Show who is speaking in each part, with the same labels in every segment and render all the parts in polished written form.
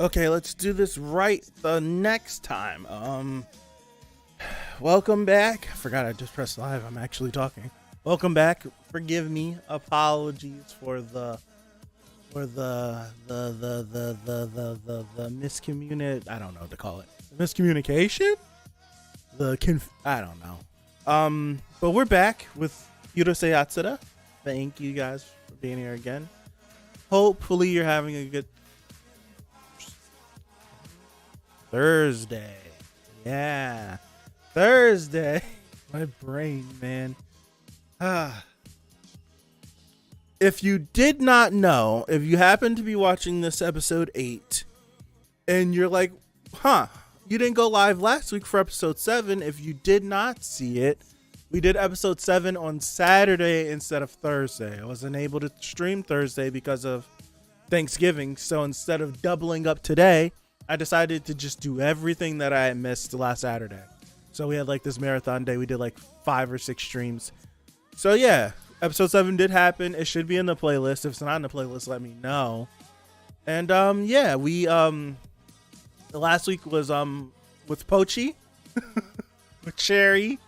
Speaker 1: Okay, let's do this right the next time. Welcome back. I forgot I just pressed live. I'm actually talking. Welcome back. Forgive me. Apologies for the miscommunicate. I don't know what to call it. The miscommunication. I don't know. But we're back with Urusei Yatsura. Thank you guys for being here again. Hopefully you're having a good Thursday. Yeah. Thursday. My brain, man. If you did not know, if you happen to be watching this episode 8 and you're like, you didn't go live last week for episode 7. If you did not see it, we did episode 7 on Saturday instead of Thursday. I wasn't able to stream Thursday because of Thanksgiving. So instead of doubling up today, I decided to just do everything that I missed last Saturday. So we had like this marathon day. We did like 5 or 6 streams. So yeah, episode 7 did happen. It should be in the playlist. If it's not in the playlist, let me know. And yeah, we the last week was with Pochi, with Cherry,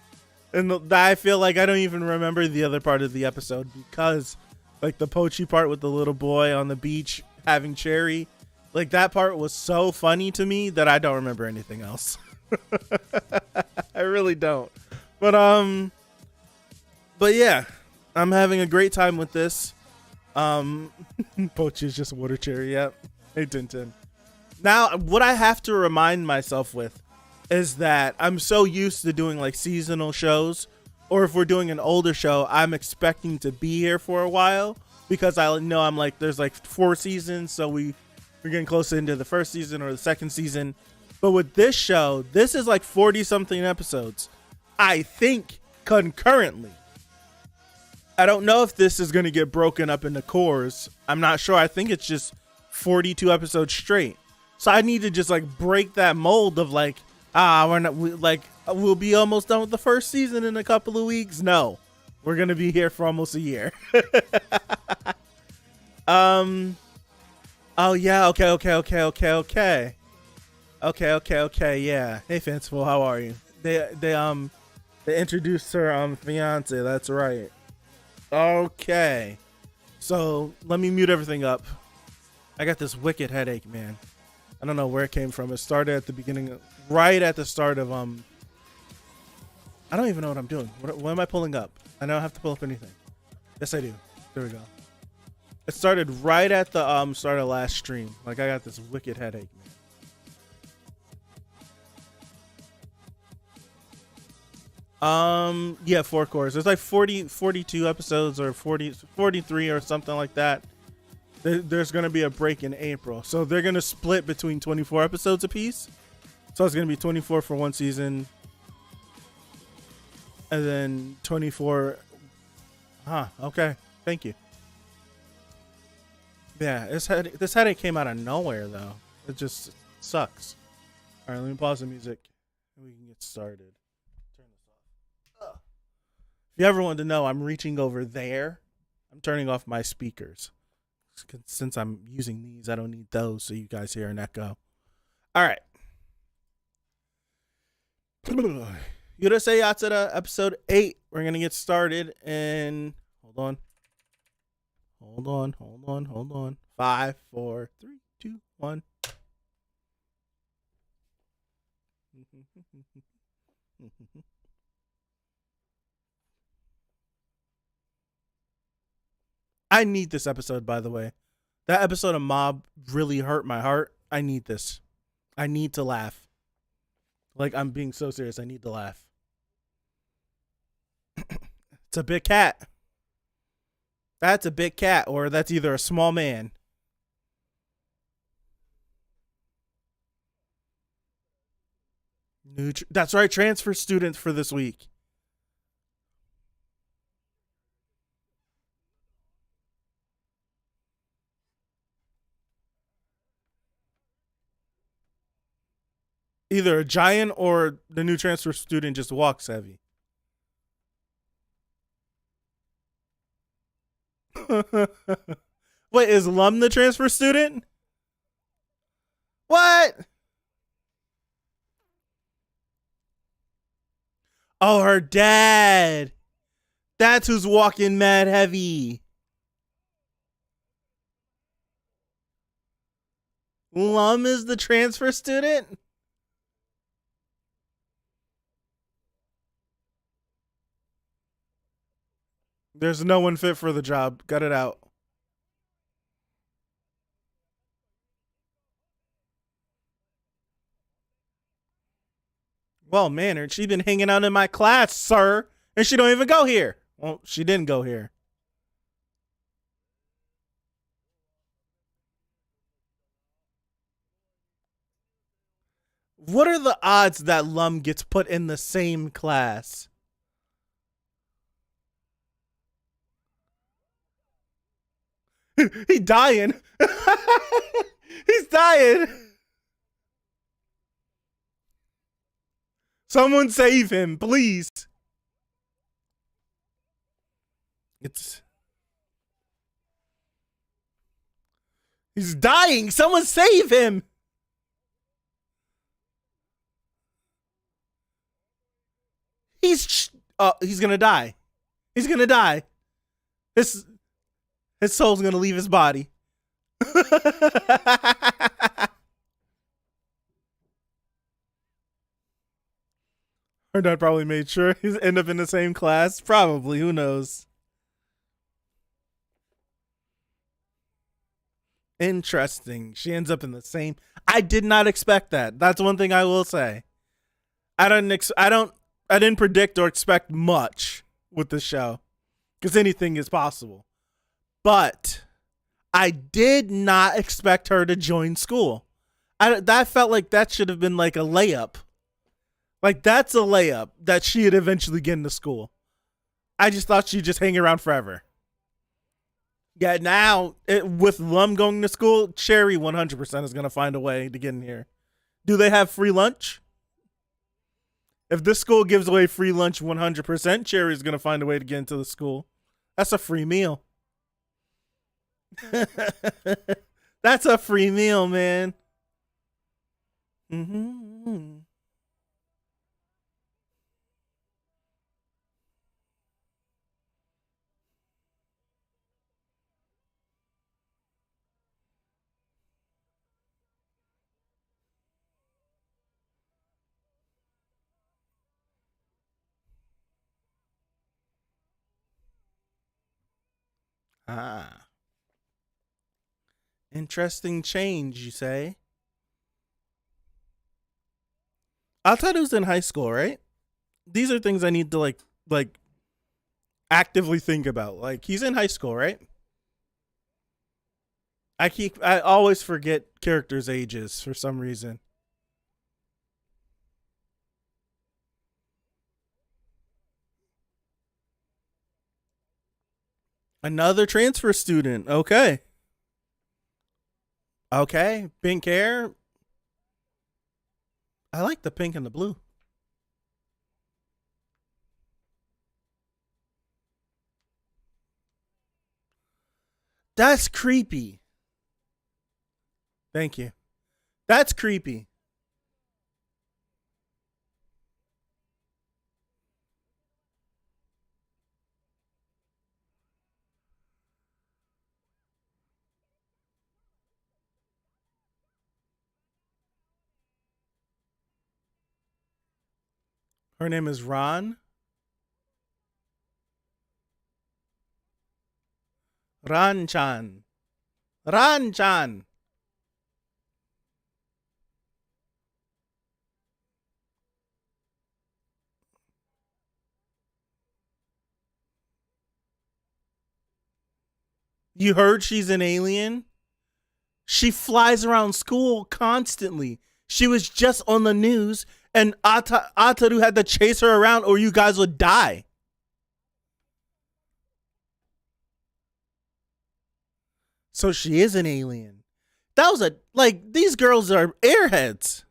Speaker 1: and I feel like I don't even remember the other part of the episode because like the Pochi part with the little boy on the beach having Cherry. Like that part was so funny to me that I don't remember anything else. I really don't. But yeah, I'm having a great time with this. Poach is just water cherry. Yep. Hey Tintin. Now, what I have to remind myself with is that I'm so used to doing like seasonal shows, or if we're doing an older show, I'm expecting to be here for a while because I know I'm like there's like 4 seasons, so we're getting closer into the first season or the second season. But with this show, this is like 40 something episodes, I think, concurrently. I don't know if this is going to get broken up into cores. I'm not sure. I think it's just 42 episodes straight. So I need to just like break that mold of like, we'll be almost done with the first season in a couple of weeks. No, we're going to be here for almost a year. Oh yeah, okay, yeah. Hey Fanciful, how are you? They introduced her fiance, that's right. Okay. So let me mute everything up. I got this wicked headache, man. I don't know where it came from. It started at the beginning, right at the start of I don't even know what I'm doing. What am I pulling up? I don't have to pull up anything. Yes I do. There we go. It started right at the start of last stream. Like I got this wicked headache, man. Yeah, 4 cores. There's like 42 episodes or 43 or something like that. There's going to be a break in April. So they're going to split between 24 episodes apiece. So it's going to be 24 for one season. And then 24. Okay. Thank you. Yeah, this headache came out of nowhere, though. It just sucks. All right, let me pause the music and we can get started. Turn this off. Ugh. If you ever wanted to know, I'm reaching over there. I'm turning off my speakers. Since I'm using these, I don't need those, so you guys hear an echo. All right. Urusei Yatsura, episode 8. We're going to get started in... Hold on. 5, 4, 3, 2, 1. I need this episode, by the way. That episode of Mob really hurt my heart. I need this. I need to laugh. Like, I'm being so serious. I need to laugh. It's a big cat. That's a big cat, or that's either a small man. That's right, transfer student for this week. Either a giant or the new transfer student just walks heavy. Wait, is Lum the transfer student? What? Oh, her dad. That's who's walking mad heavy. Lum is the transfer student? There's no one fit for the job. Got it out. Well mannered. She been hanging out in my class, sir. And she don't even go here. Well, she didn't go here. What are the odds that Lum gets put in the same class? He dying. He's dying. Someone save him, please. It's He's dying. Someone save him. He's gonna die. He's gonna die. His his soul's gonna leave his body. Her dad probably made sure he's end up in the same class. Probably. Who knows? Interesting. She ends up in the same. I did not expect that. That's one thing I will say. I don't. I didn't predict or expect much with the show because anything is possible. But I did not expect her to join school. That felt like that should have been like a layup. Like that's a layup that she'd eventually get into school. I just thought she'd just hang around forever. Yeah, now with Lum going to school, Cherry 100% is going to find a way to get in here. Do they have free lunch? If this school gives away free lunch 100%, Cherry's going to find a way to get into the school. That's a free meal. That's a free meal, man. Mm-hmm. Ah. Interesting change, you say? I thought it was in high school, right? These are things I need to like actively think about. Like he's in high school, right? I always forget characters' ages for some reason. Another transfer student. Okay. Okay. Pink hair. I like the pink and the blue. That's creepy. Thank you. That's creepy. Her name is Ron. Ran Chan. Ran Chan. You heard she's an alien? She flies around school constantly. She was just on the news, and Ataru had to chase her around, or you guys would die. So she is an alien. That was a like these girls are airheads.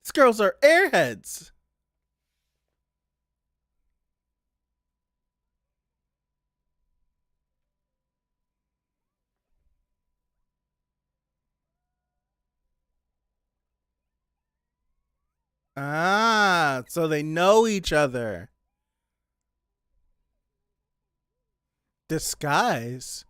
Speaker 1: These girls are airheads. Ah, so they know each other. Disguise.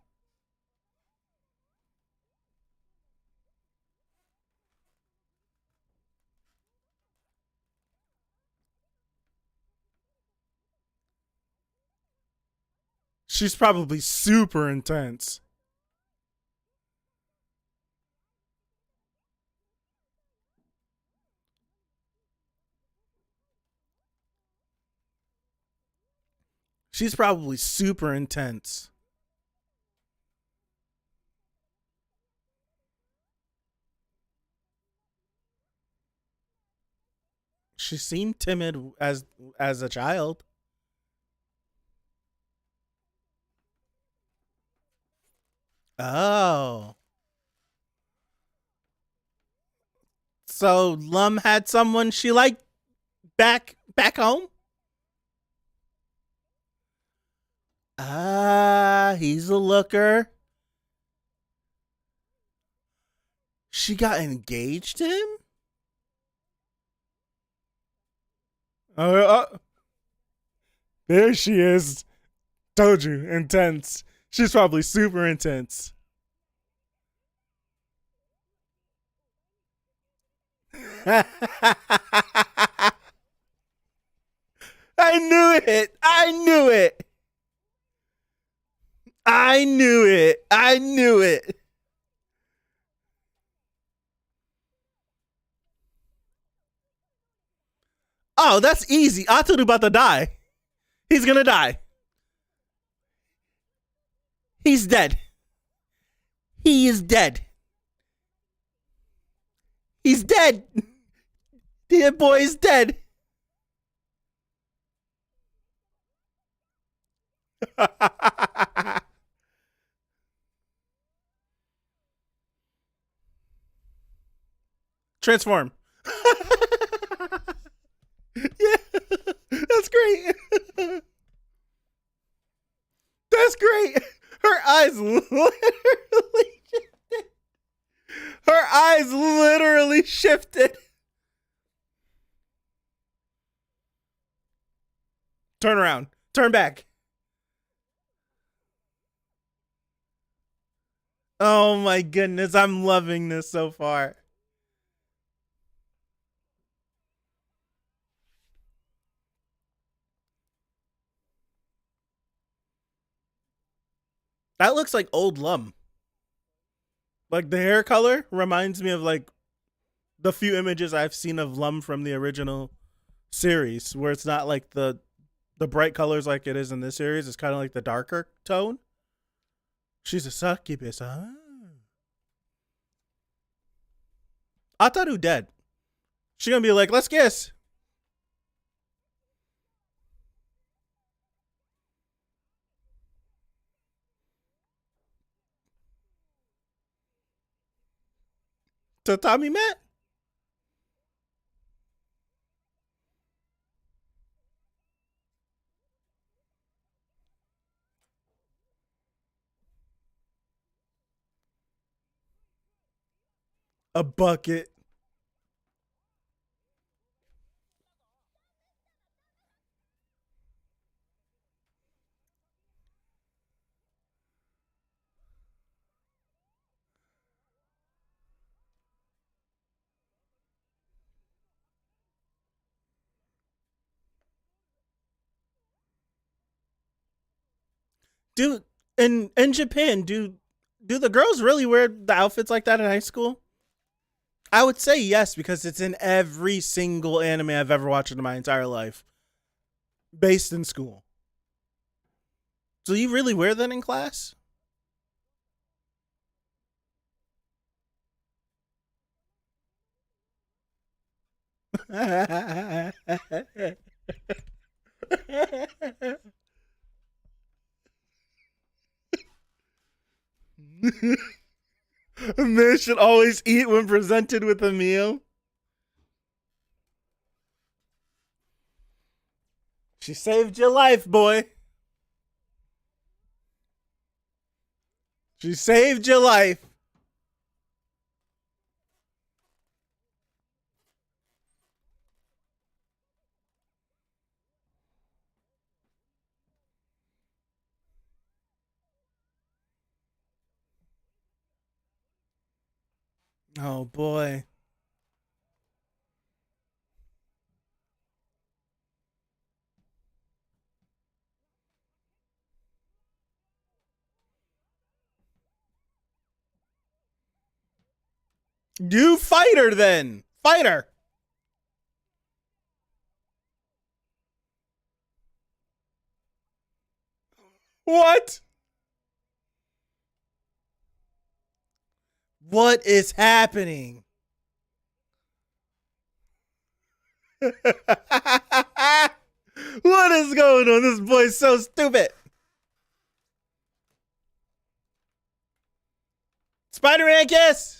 Speaker 1: She's probably super intense. She's probably super intense. She seemed timid as a child. Oh. So Lum had someone she liked back home? Ah, he's a looker. She got engaged to him? Uh, uh, there she is. Told you, intense. She's probably super intense. I knew it. I knew it. I knew it. I knew it. Oh, that's easy. Atsu's about to die. He's gonna die. He's dead. He is dead. He's dead. The boy is dead. Transform. Yeah, that's great. That's great. Her eyes literally, her eyes literally shifted. Turn around. Turn back. Oh my goodness, I'm loving this so far. That looks like old Lum. Like the hair color reminds me of like the few images I've seen of Lum from the original series, where it's not like the bright colors like it is in this series. It's kind of like the darker tone. She's a succubus, huh? Ataru dead. She gonna be like, let's kiss. Tatami mat? A bucket. Do in Japan, do the girls really wear the outfits like that in high school? I would say yes, because it's in every single anime I've ever watched in my entire life, based in school. So you really wear that in class? A man should always eat when presented with a meal. She saved your life, boy. She saved your life. Oh boy. You fight her then. Fight her. What? What is happening? What is going on? This boy's so stupid. Spider-Man kiss.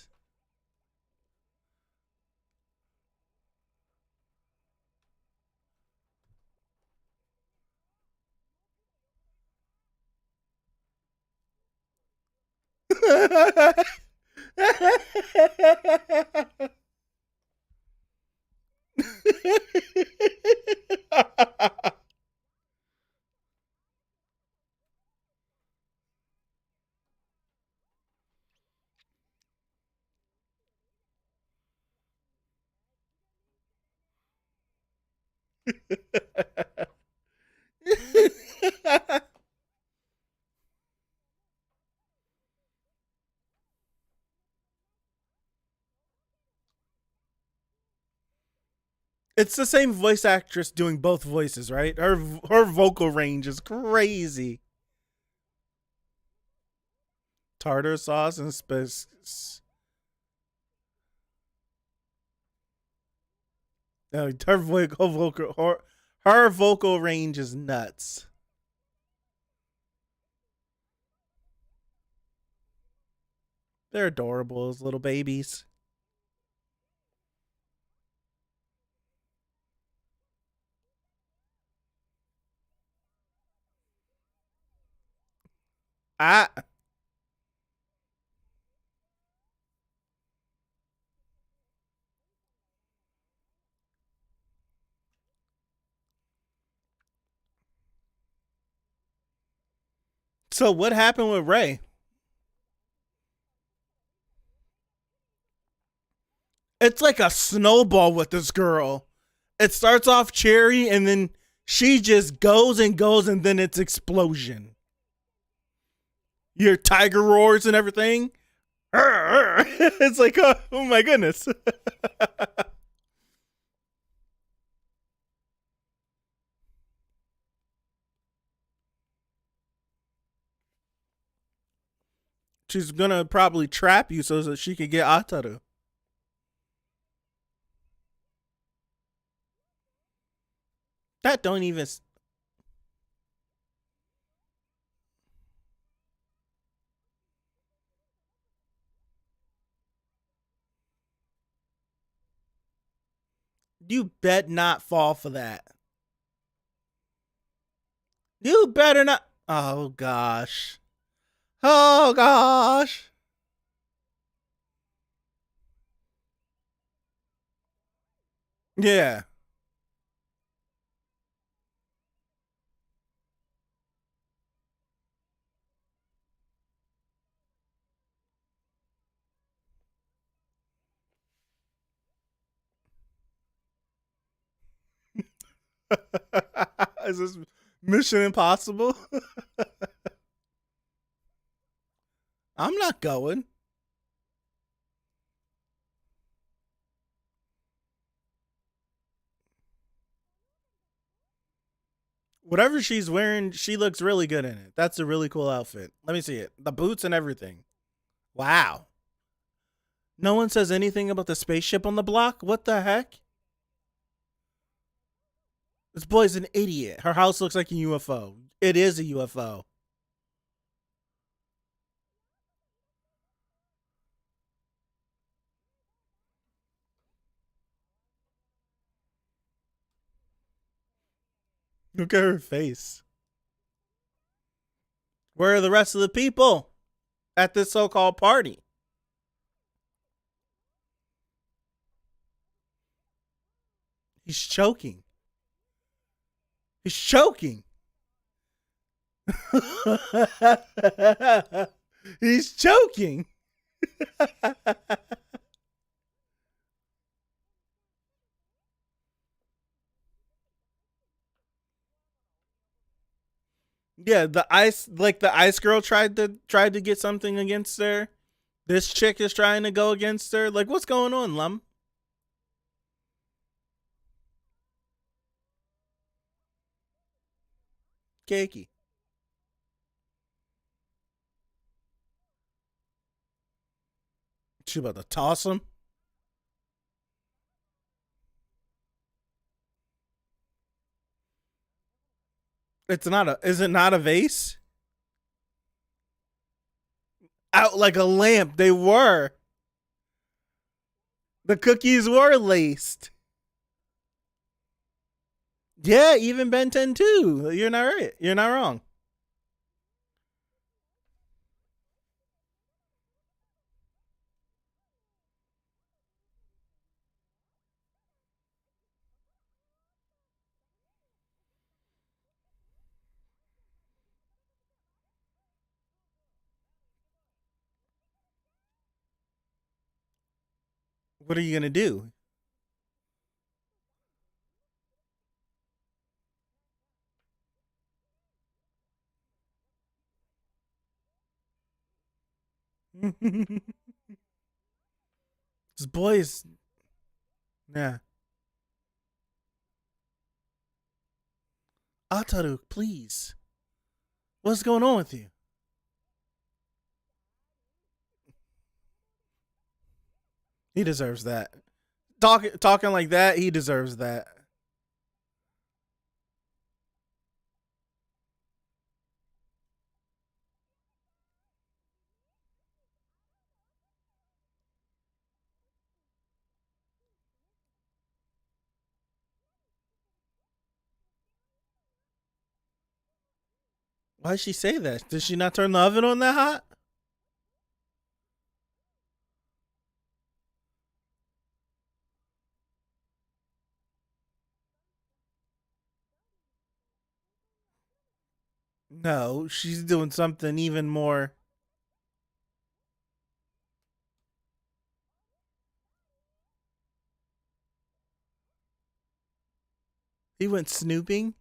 Speaker 1: It's the same voice actress doing both voices, right? Her vocal range is crazy. Tartar sauce and spice. No, her vocal range is nuts. They're adorable as little babies. Ah. So what happened with Ray? It's like a snowball with this girl. It starts off cherry and then she just goes and goes and then it's explosion. Your tiger roars and everything. It's like, oh my goodness. She's gonna probably trap you so that she can get Ataru. That don't even. You bet not fall for that. You better not. Oh gosh. Oh gosh. Yeah. Is this Mission Impossible? I'm not going. Whatever she's wearing, she looks really good in it. That's a really cool outfit. Let me see it. The boots and everything. Wow. No one says anything about the spaceship on the block? What the heck? This boy's an idiot. Her house looks like a UFO. It is a UFO. Look at her face. Where are the rest of the people at this so called party? He's choking. He's choking. He's choking. Yeah, the ice girl tried to get something against her. This chick is trying to go against her. Like, what's going on, Lum? Cakey. She about to toss him. It's not a. Is it not a vase? Out like a lamp. They were. The cookies were laced. Yeah, even Ben 10 too. You're not right. You're not wrong. What are you gonna do? This boy's yeah. Ataru, please. What's going on with you? He deserves that. Talking like that, he deserves that. Why'd she say that? Did she not turn the oven on that hot? No, she's doing something even more. He went snooping.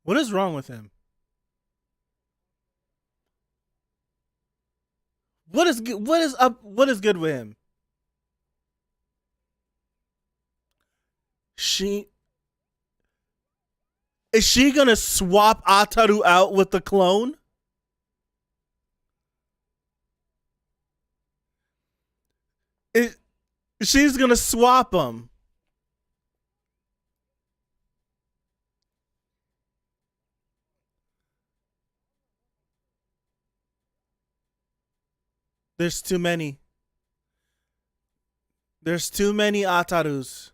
Speaker 1: What is wrong with him? What is good? What is up? What is good with him? She is she gonna swap Ataru out with the clone? It, she's gonna swap him. There's too many. There's too many Atarus.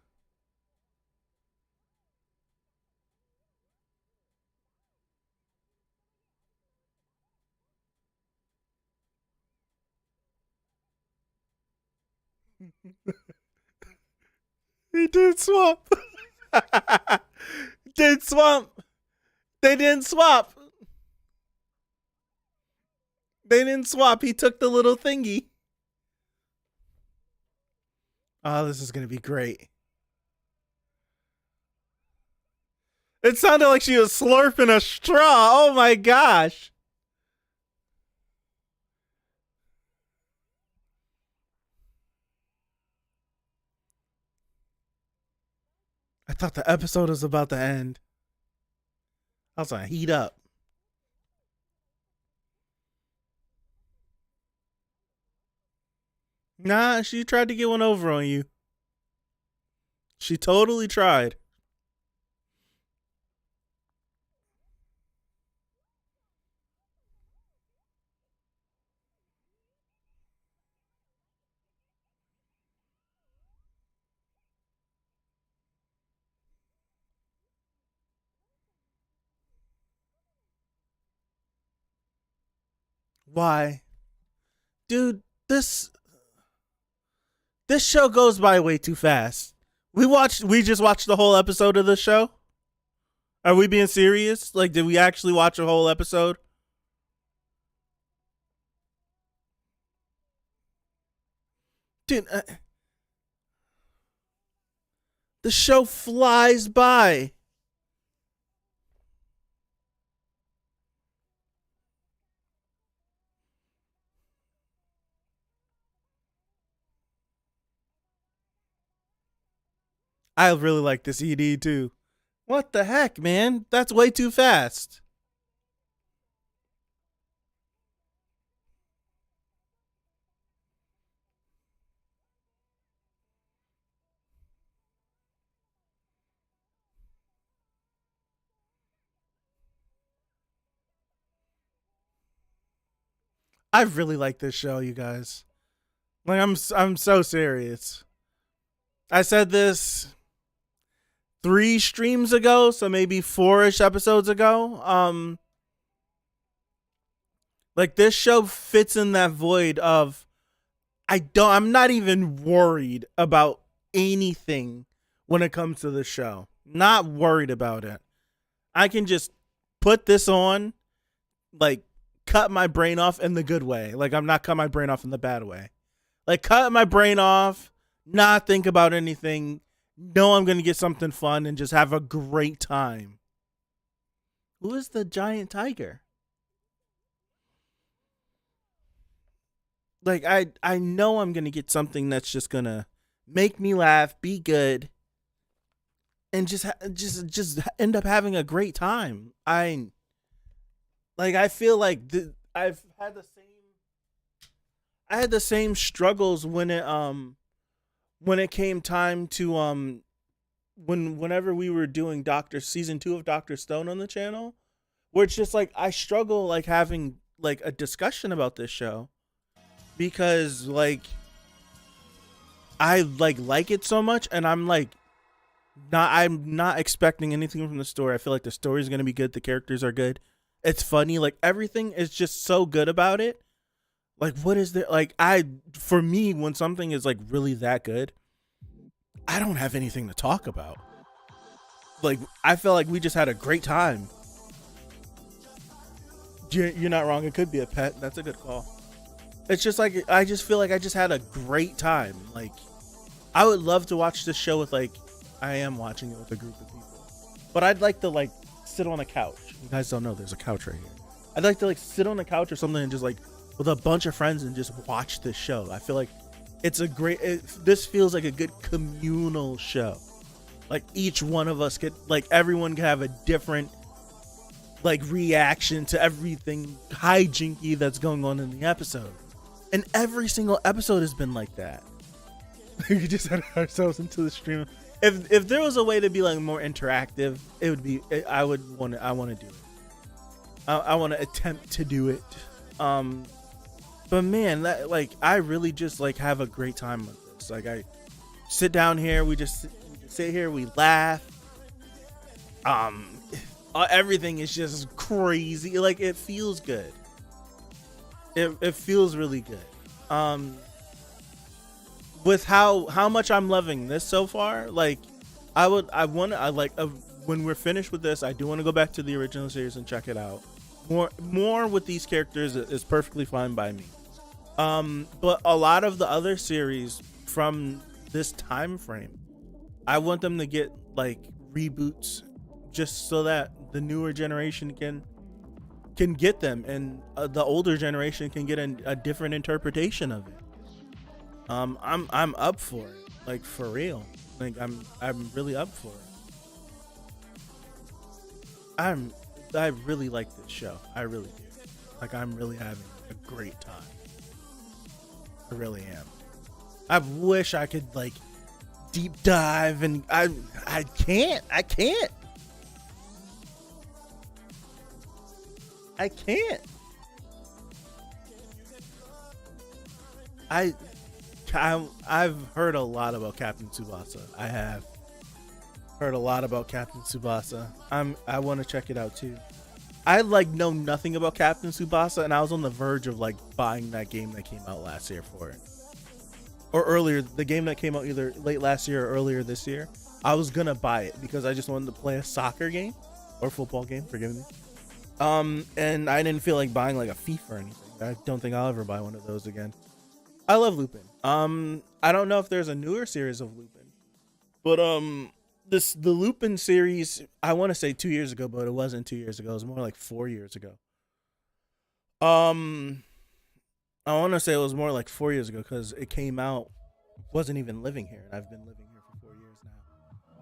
Speaker 1: He did swap. Did swap. They didn't swap. They didn't swap. He took the little thingy. Oh, this is gonna be great. It sounded like she was slurping a straw. Oh my gosh. I thought the episode was about to end. I was gonna heat up. Nah, she tried to get one over on you. She totally tried. Why? Dude, this show goes by way too fast. We just watched the whole episode of the show? Are we being serious? Like, did we actually watch a whole episode? Dude, the show flies by. I really like this ED too. What the heck, man? That's way too fast. I really like this show, you guys. Like I'm so serious. I said this 3 streams ago, so maybe 4ish episodes ago. Like this show fits in that void of I'm not even worried about anything when it comes to the show. Not worried about it. I can just put this on, like cut my brain off in the good way. Like I'm not cut my brain off in the bad way. Like cut my brain off, not think about anything, know I'm gonna get something fun and just have a great time. Who is the giant tiger? Like I know I'm gonna get something that's just gonna make me laugh, be good, and just end up having a great time. I feel like I've had the same I had the same struggles when it came time to whenever we were doing Doctor season 2 of Doctor Stone on the channel, where it's just like I struggle like having like a discussion about this show because like I like it so much, and I'm not expecting anything from the story. I feel like the story is going to be good, the characters are good, it's funny, like everything is just so good about it. Like what is there, like for me, when something is like really that good, I don't have anything to talk about. Like I feel like we just had a great time. You're not wrong, it could be a pet. That's a good call. It's just like I just feel like I just had a great time. Like I would love to watch this show with like I am watching it with a group of people. But I'd like to like sit on a couch. You guys don't know there's a couch right here. I'd like to like sit on a couch or something and just like with a bunch of friends and just watch this show. I feel like it's a great this feels like a good communal show. Like each one of us could, like everyone could have a different like reaction to everything hijinky that's going on in the episode. And every single episode has been like that. We just had ourselves into the stream. If there was a way to be like more interactive, it would be. I want to do it. I want to attempt to do it. But man, that like I really just like have a great time with this. Like I sit down here, we just sit here, we laugh. Everything is just crazy. Like it feels good. It feels really good. With how much I'm loving this so far, like I like when we're finished with this, I do want to go back to the original series and check it out. More with these characters is perfectly fine by me. But a lot of the other series from this time frame, I want them to get like reboots, just so that the newer generation can get them, and the older generation can get a different interpretation of it. I'm up for it, like for real. Like I'm really up for it. I really like this show. I really do. Like I'm really having a great time. I really am. I wish I could like deep dive, and I can't. I can't. I've heard a lot about Captain Tsubasa. I have heard a lot about Captain Tsubasa. I want to check it out too. I like know nothing about Captain Tsubasa, and I was on the verge of like buying that game that came out last year for it, or earlier. The game that came out either late last year or earlier this year. I was gonna buy it because I just wanted to play a soccer game or football game. Forgive me. And I didn't feel like buying like a FIFA or anything. I don't think I'll ever buy one of those again. I love Lupin. I don't know if there's a newer series of Lupin, but the Lupin series, I want to say 2 years ago, but it wasn't 2 years ago. It was more like 4 years ago. I want to say it was more like 4 years ago because it came out. Wasn't even living here, and I've been living here for 4 years now.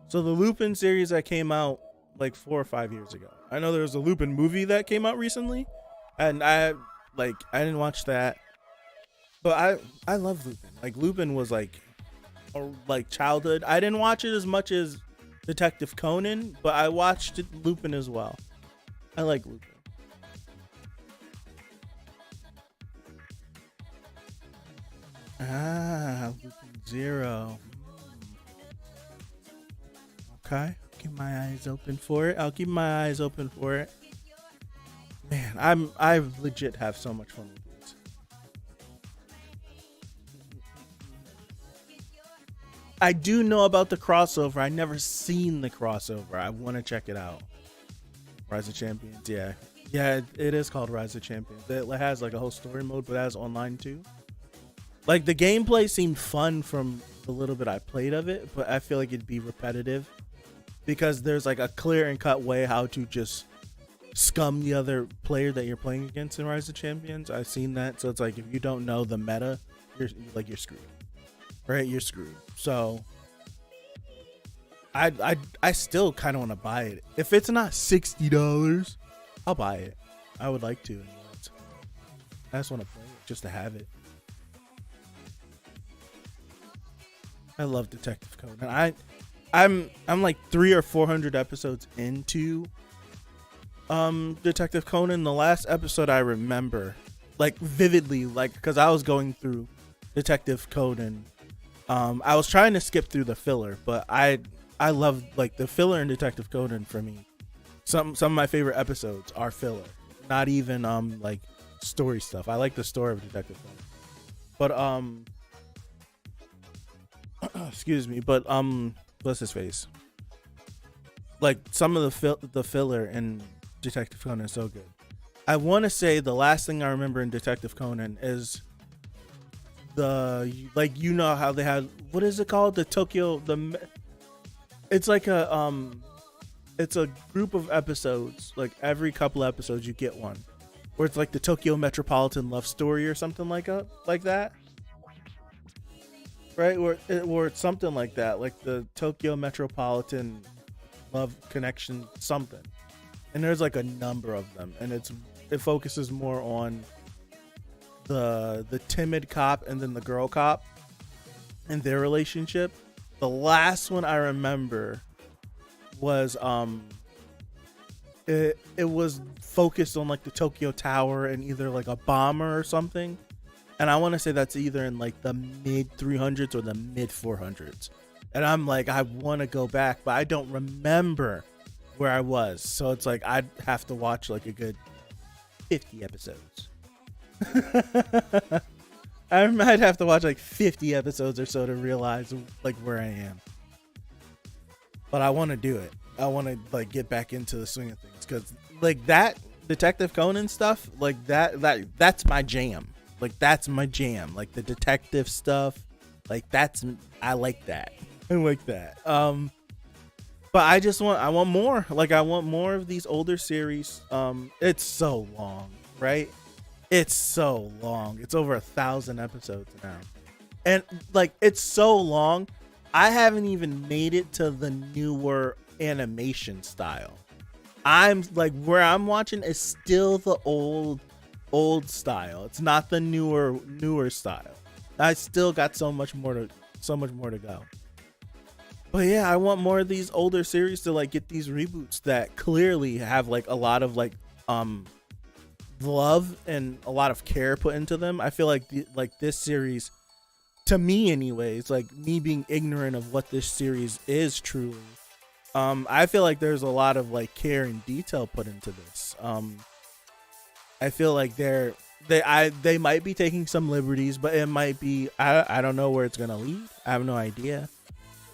Speaker 1: So the Lupin series that came out like 4 or 5 years ago. I know there was a Lupin movie that came out recently, and I didn't watch that, but I love Lupin. Like Lupin was like childhood. I didn't watch it as much as Detective Conan, but I watched Lupin as well. I like Lupin. Lupin Zero. Okay, keep my eyes open for it. I'll keep my eyes open for it. Man, I legit have so much fun with these. I do know about the crossover. I never seen the crossover. I want to check it out. Rise of Champions, yeah. Yeah, it is called Rise of Champions. It has like a whole story mode, but it has online too. Like the gameplay seemed fun from the little bit I played of it, but I feel like it'd be repetitive because there's like a clear and cut way how to just scum the other player that you're playing against in Rise of Champions. I've seen that, so it's like if you don't know the meta, you're screwed. Right? You're screwed. So I still kind of want to buy it. If it's not $60, I'll buy it. I would like to. Anyways. I just want to play it just to have it. I love Detective Conan. I'm like 300 or 400 episodes into Detective Conan. The last episode I remember like vividly, like because I was going through Detective Conan. I was trying to skip through the filler, but I love like the filler in Detective Conan for me. Some of my favorite episodes are filler, not even like story stuff. I like the story of Detective Conan, but excuse me, but what's his face? Like some of the filler in Detective Conan is so good. I want to say the last thing I remember in Detective Conan is you know how they had, what is it called? It's like it's a group of episodes. Like every couple episodes you get one where it's like the Tokyo Metropolitan Love Story or something like that. Right? Or it's something like that, like the Tokyo Metropolitan Love Connection something. And there's like a number of them, and it focuses more on the timid cop and then the girl cop and their relationship. The last one I remember was it was focused on like the Tokyo Tower and either like a bomber or something. And I want to say that's either in like the mid 300s or the mid 400s. And I'm like, I want to go back, but I don't remember where I was. So it's like, I'd have to watch like a good 50 episodes. I might have to watch like 50 episodes or so to realize like where I am. But I want to do it. I want to like get back into the swing of things. Cause like that Detective Conan stuff, like that's my jam. Like that's my jam, like the detective stuff, like I like that. I like that. But I want more. Like I want more of these older series. It's so long, right? It's so long. It's over 1,000 episodes now, and like it's so long. I haven't even made it to the newer animation style. I'm like where I'm watching is still the old style. It's not the newer style. I still got so much more to go. But yeah, I want more of these older series to like get these reboots that clearly have like a lot of like love and a lot of care put into them. I feel like this series, to me anyways, like me being ignorant of what this series is truly, I feel like there's a lot of like care and detail put into this. I feel like they might be taking some liberties, but it might be, I don't know where it's gonna lead. I have no idea.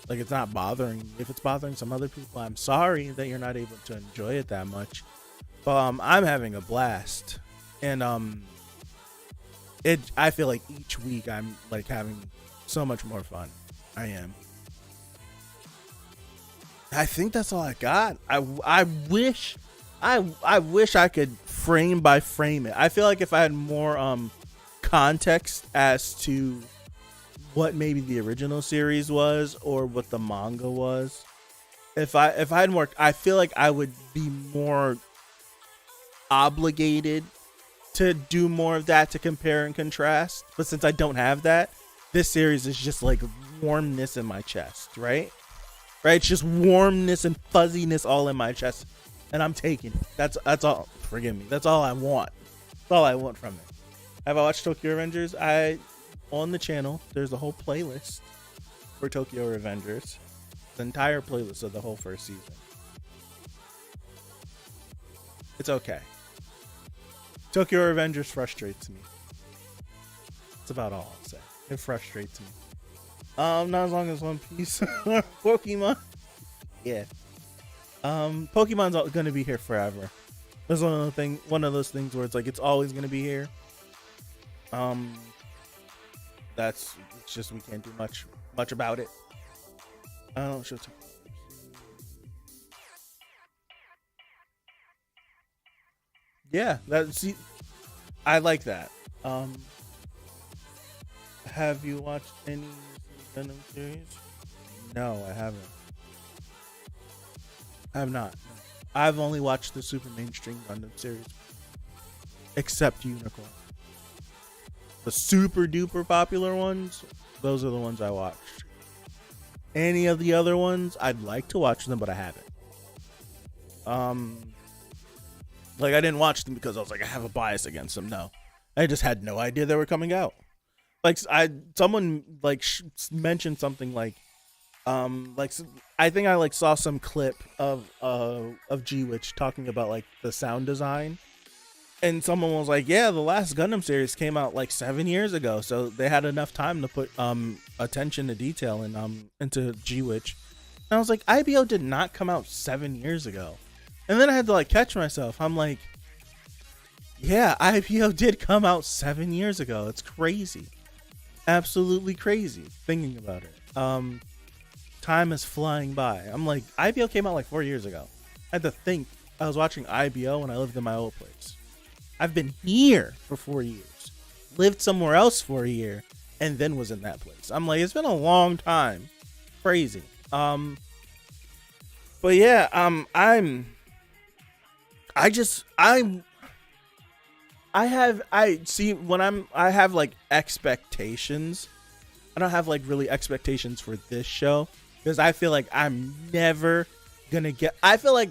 Speaker 1: Like it's not bothering me. If it's bothering some other people, I'm sorry that you're not able to enjoy it that much. But I'm having a blast, and I feel like each week I'm like having so much more fun. I am. I think that's all I got. I wish I could frame by frame it. I feel like if I had more context as to what maybe the original series was or what the manga was, if I hadn't worked, I feel like I would be more obligated to do more of that, to compare and contrast. But since I don't have that, this series is just like warmness in my chest, right? Right? It's just warmness and fuzziness all in my chest, and I'm taking it. That's all. Forgive me. That's all I want. That's all I want from it. Have I watched Tokyo Revengers? On the channel, there's a whole playlist for Tokyo Revengers. The entire playlist of the whole first season. It's okay. Tokyo Revengers frustrates me. That's about all I'll say. It frustrates me. Not as long as One Piece or Pokemon. Yeah. Pokemon's gonna be here forever. That's one of those things where it's like it's always gonna be here. It's just we can't do much about it. I don't show. Yeah, I like that. Have you watched any Gundam series? No, I haven't. I have not. No. I've only watched the super mainstream Gundam series, except Unicorn. The super duper popular ones, those are the ones I watched. Any of the other ones, I'd like to watch them, but I haven't. Like I didn't watch them because I was like, I have a bias against them. No, I just had no idea they were coming out. Like someone like mentioned something like I think I like saw some clip of G Witch talking about like the sound design, and someone was like, yeah, the last Gundam series came out like 7 years ago, so they had enough time to put attention to detail into G Witch. And I was like, IBO did not come out 7 years ago. And then I had to like catch myself. I'm like, yeah, IPO did come out 7 years ago. It's crazy. Absolutely crazy thinking about it. Time is flying by. I'm like, IBO came out like 4 years ago. I had to think I was watching IBO when I lived in my old place. I've been here for 4 years, lived somewhere else for a year, and then was in that place. I'm like, it's been a long time. Crazy. But yeah, I have like expectations. I don't have like really expectations for this show because I feel like I'm never gonna I feel like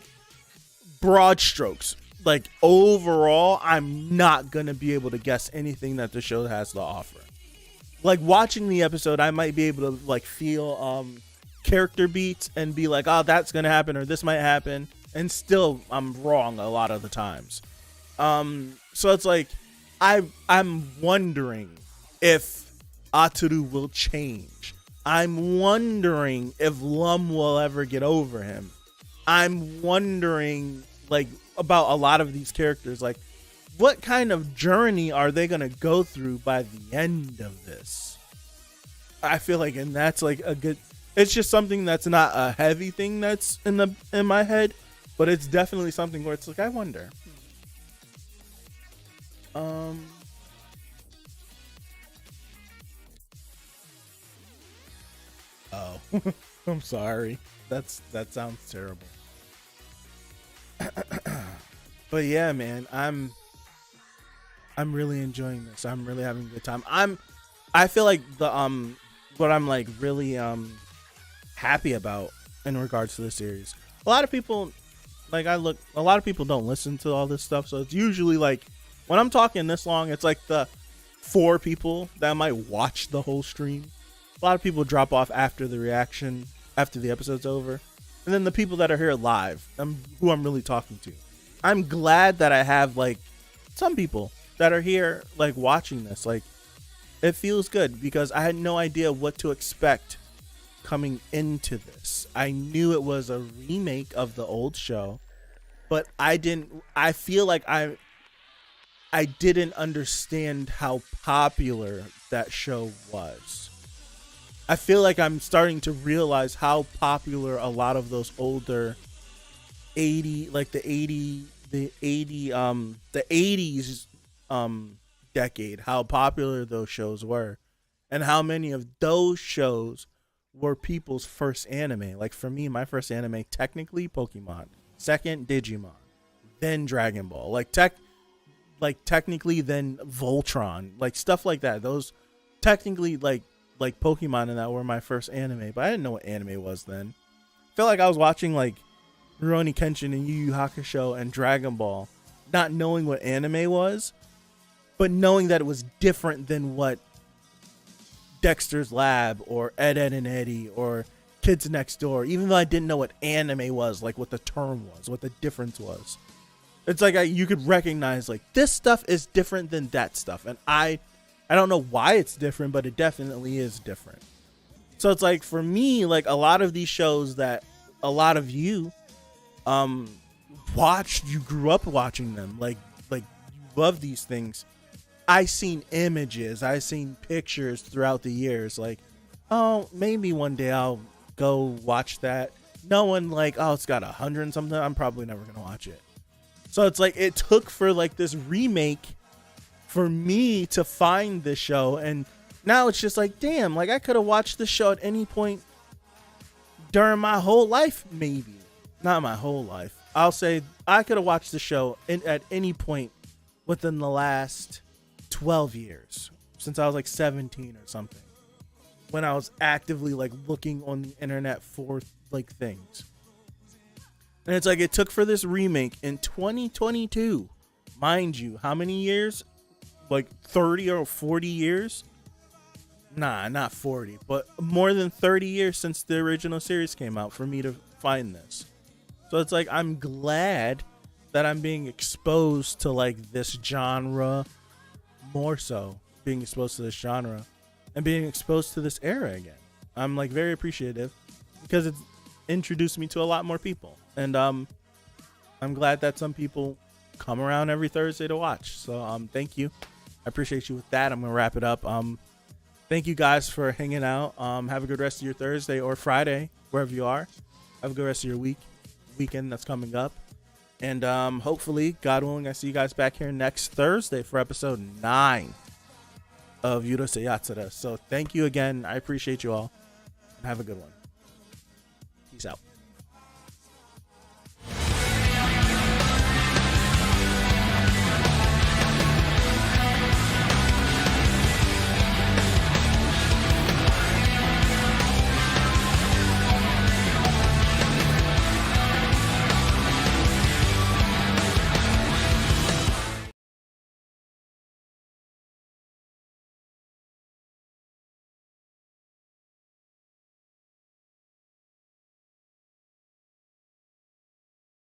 Speaker 1: broad strokes, like overall, I'm not gonna be able to guess anything that the show has to offer. Like watching the episode, I might be able to like feel character beats and be like, oh, that's gonna happen or this might happen, and still I'm wrong a lot of the times. So it's like I'm wondering if Ataru will change. I'm wondering if Lum will ever get over him. I'm wondering like about a lot of these characters, like what kind of journey are they gonna go through by the end of this? I feel like, and that's like a good. It's just something that's not a heavy thing that's in my head, but it's definitely something where it's like I wonder. Oh, I'm sorry. That sounds terrible. But yeah, man, I'm really enjoying this. I'm really having a good time. I feel like the what I'm like really happy about in regards to the series. A lot of people a lot of people don't listen to all this stuff, so it's usually like when I'm talking this long, it's like the 4 people that might watch the whole stream. A lot of people drop off after the reaction, after the episode's over. And then the people that are here live, who I'm really talking to. I'm glad that I have like some people that are here like watching this. Like it feels good because I had no idea what to expect coming into this. I knew it was a remake of the old show, but I feel like I didn't understand how popular that show was. I feel like I'm starting to realize how popular a lot of those older 80s decade, how popular those shows were, and how many of those shows were people's first anime. Like for me, my first anime technically Pokemon, second Digimon, then Dragon Ball. Technically then Voltron, like stuff like that. Those technically like Pokemon and that were my first anime, but I didn't know what anime was then. I felt like I was watching like Rurouni Kenshin and Yu Yu Hakusho and Dragon Ball, not knowing what anime was, but knowing that it was different than what Dexter's Lab or Ed, Ed and Eddie or Kids Next Door, even though I didn't know what anime was, like what the term was, what the difference was. It's like you could recognize like this stuff is different than that stuff. And I don't know why it's different, but it definitely is different. So it's like for me, like a lot of these shows that a lot of you watched, you grew up watching them, like you love these things. I seen images, I seen pictures throughout the years, like, oh, maybe one day I'll go watch that. No one like, oh, it's got 100 and something, I'm probably never gonna watch it. So it's like it took for like this remake for me to find this show, and now it's just like, damn, like I could have watched this show at any point during my whole life, maybe. Not my whole life. I'll say I could have watched the show at any point within the last 12 years, since I was like 17 or something, when I was actively like looking on the internet for like things. And it's like it took for this remake in 2022, mind you, how many years? Like 30 or 40 years? Nah, not 40, but more than 30 years since the original series came out for me to find this. So it's like I'm glad that I'm being exposed to like this genre, more so being exposed to this genre and being exposed to this era again. I'm like very appreciative because it's introduced me to a lot more people. And I'm glad that some people come around every Thursday to watch. So thank you. I appreciate you with that. I'm gonna wrap it up. Thank you guys for hanging out. Have a good rest of your Thursday or Friday, wherever you are. Have a good rest of your weekend that's coming up. And hopefully, God willing, I see you guys back here next Thursday for episode 9 of Uruseiyatsura. So thank you again. I appreciate you all. And have a good one. Peace out.